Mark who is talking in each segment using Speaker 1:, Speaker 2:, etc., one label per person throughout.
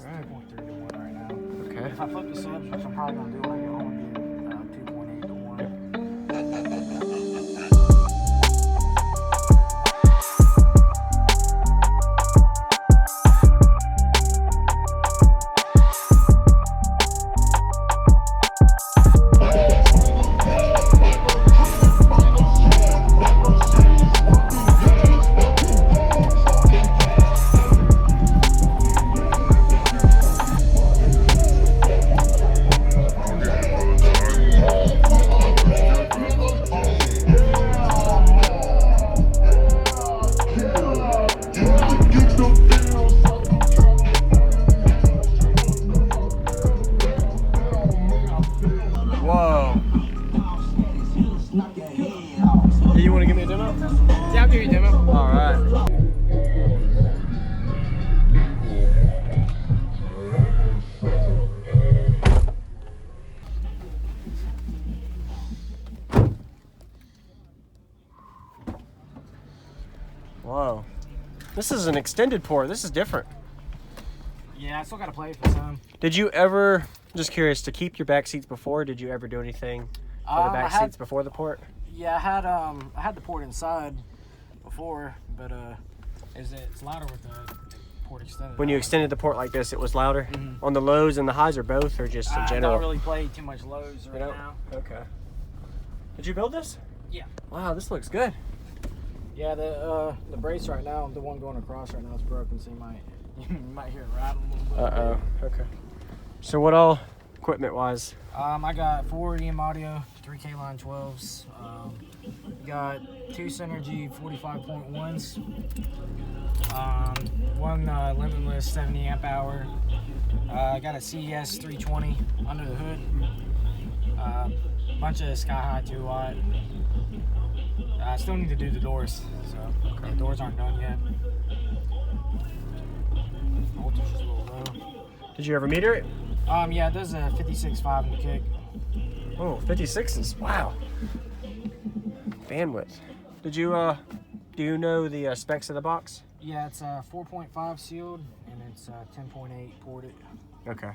Speaker 1: right.
Speaker 2: 2.3 to 1 right now.
Speaker 1: Okay.
Speaker 2: If I flip the subs, which I'm probably going to do when I get home, it'd be 2.8 to 1.
Speaker 1: Whoa. Hey, you want to give me a demo?
Speaker 2: Yeah, I'll give you a demo.
Speaker 1: All right. Whoa. This is an extended port. This is different.
Speaker 2: Yeah, I still got to play for some.
Speaker 1: Did you ever, just curious, to keep your back seats before, did you ever do anything for the back seats before the port?
Speaker 2: Yeah, I had the port inside before, but it's louder with the port extended.
Speaker 1: When you extended the port like this, it was louder?
Speaker 2: Mm-hmm.
Speaker 1: On the lows and the highs, or both, or just in general?
Speaker 2: I don't really play too much lows right now.
Speaker 1: Okay. Did you build this?
Speaker 2: Yeah.
Speaker 1: Wow, this looks good.
Speaker 2: Yeah, the brace right now, the one going across right now, is broken, so you might hear it rattle a little bit.
Speaker 1: Okay. So what all, equipment-wise?
Speaker 2: I got 4 EM audio, 3 K-Line 12s. Got 2 Synergy 45.1s. 1 limitless 70 amp hour. I got a CES 320 under the hood. Bunch of Sky High 2 Watt. I still need to do the doors, so the doors aren't done yet. Voltage is a little low.
Speaker 1: Did you ever meter it?
Speaker 2: Yeah, it does a 56.5 in the kick.
Speaker 1: Oh, 56s, wow. Bandwidth. Did you, do you know the specs of the box?
Speaker 2: Yeah, it's 4.5 sealed, and it's 10.8 ported.
Speaker 1: Okay.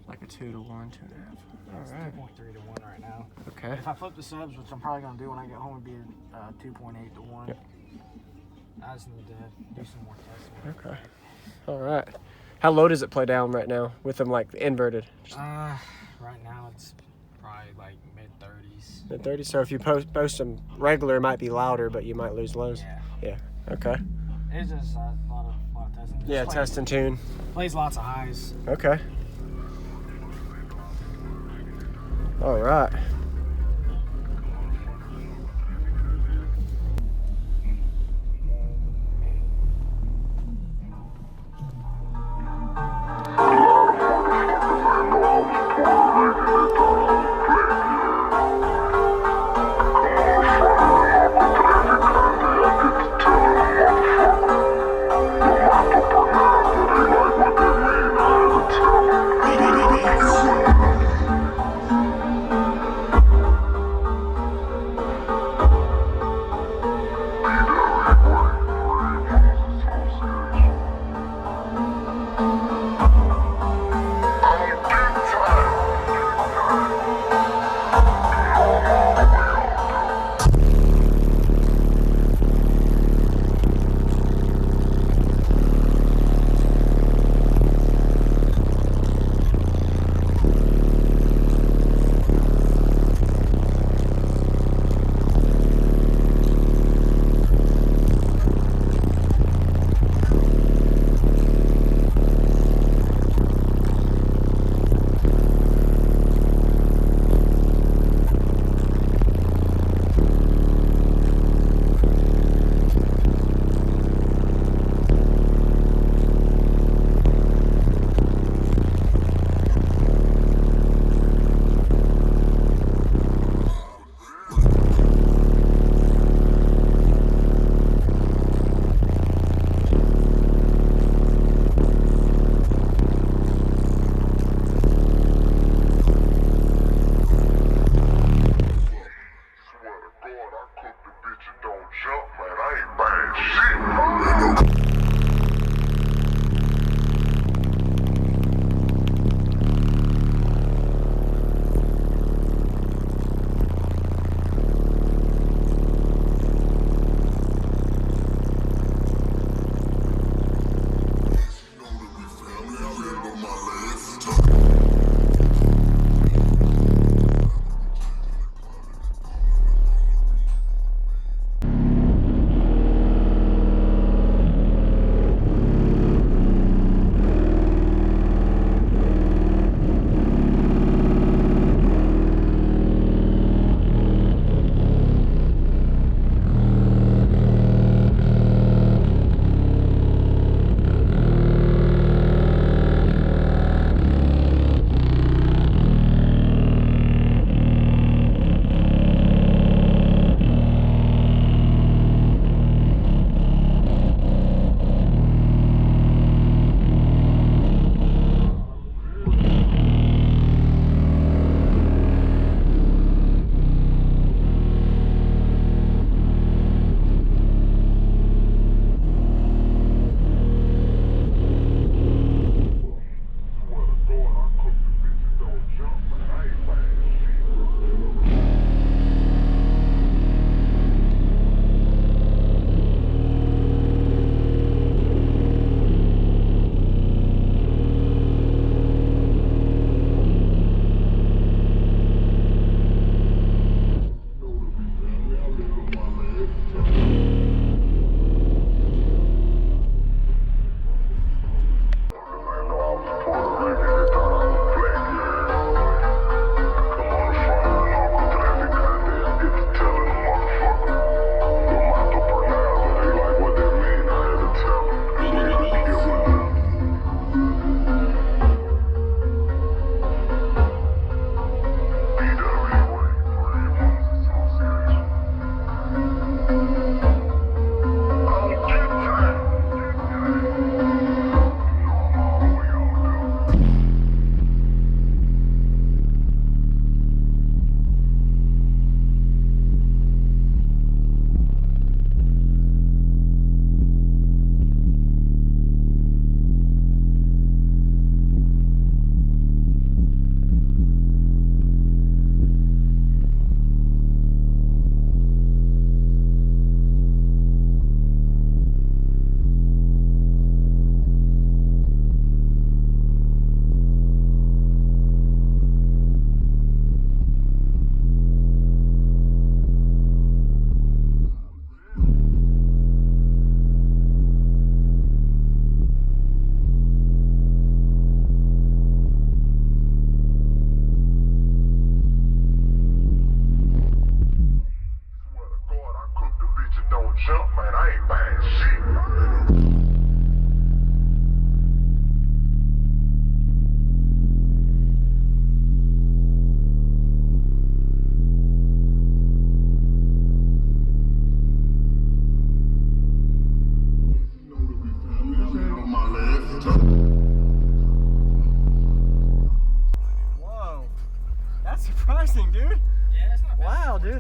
Speaker 1: Like a 2 to 1, 2.5.
Speaker 2: It's
Speaker 1: All right.
Speaker 2: 2.3 to 1 right now.
Speaker 1: Okay.
Speaker 2: If I flip the subs, which I'm probably going to do when I get home, it'd be 2.8 to 1.
Speaker 1: Yep.
Speaker 2: I just need to do some more testing.
Speaker 1: Okay. All right. How low does it play down right now with them like inverted?
Speaker 2: Right now it's probably like mid-30s.
Speaker 1: Mid-30s. So if you post them regular, it might be louder, but you might lose lows.
Speaker 2: Yeah.
Speaker 1: Yeah. Okay.
Speaker 2: It's just a lot of testing. Just
Speaker 1: Yeah, test and tune.
Speaker 2: Plays lots of highs.
Speaker 1: Okay. All right.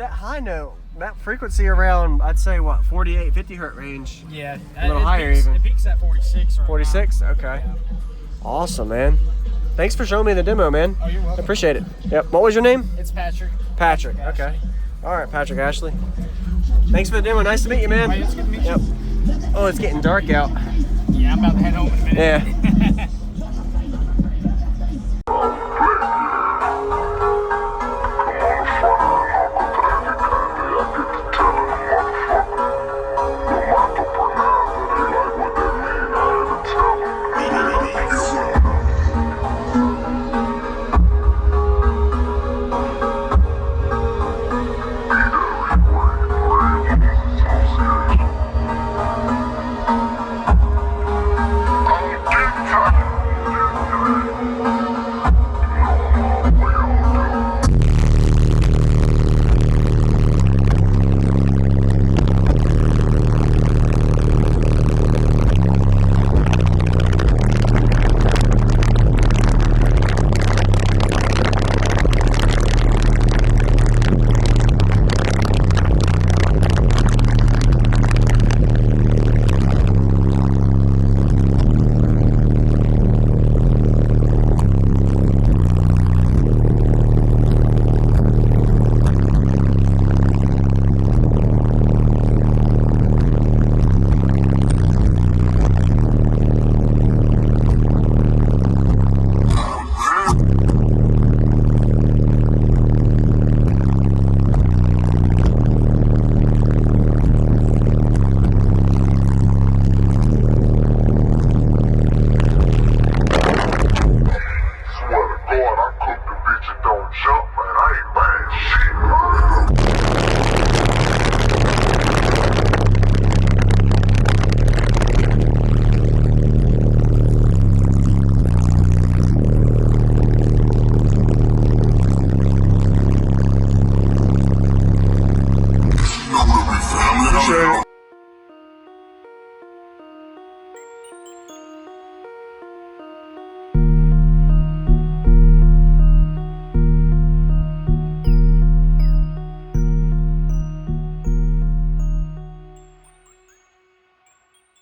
Speaker 1: that high note, that frequency around, I'd say, what, 48, 50 hertz range?
Speaker 2: Yeah.
Speaker 1: A little higher even.
Speaker 2: It peaks at 46 right
Speaker 1: 46?
Speaker 2: now.
Speaker 1: Okay.
Speaker 2: Yeah.
Speaker 1: Awesome, man. Thanks for showing me the demo, man.
Speaker 2: Oh, you're
Speaker 1: I
Speaker 2: welcome.
Speaker 1: appreciate it. Yep. What was your name?
Speaker 2: It's Patrick.
Speaker 1: Patrick. Okay. All right, Patrick Ashley. Thanks for the demo. Nice to meet you, man.
Speaker 2: It's good to meet you.
Speaker 1: Yep. Oh, it's getting dark out.
Speaker 2: Yeah, I'm about to head home in a minute.
Speaker 1: Yeah.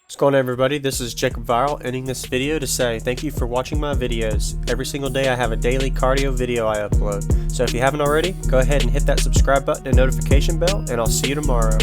Speaker 1: What's going on, everybody? This is JacobViral ending this video to say thank you for watching my videos. Every single day I have a daily cardio video I upload. So if you haven't already, go ahead and hit that subscribe button and notification bell, and I'll see you tomorrow.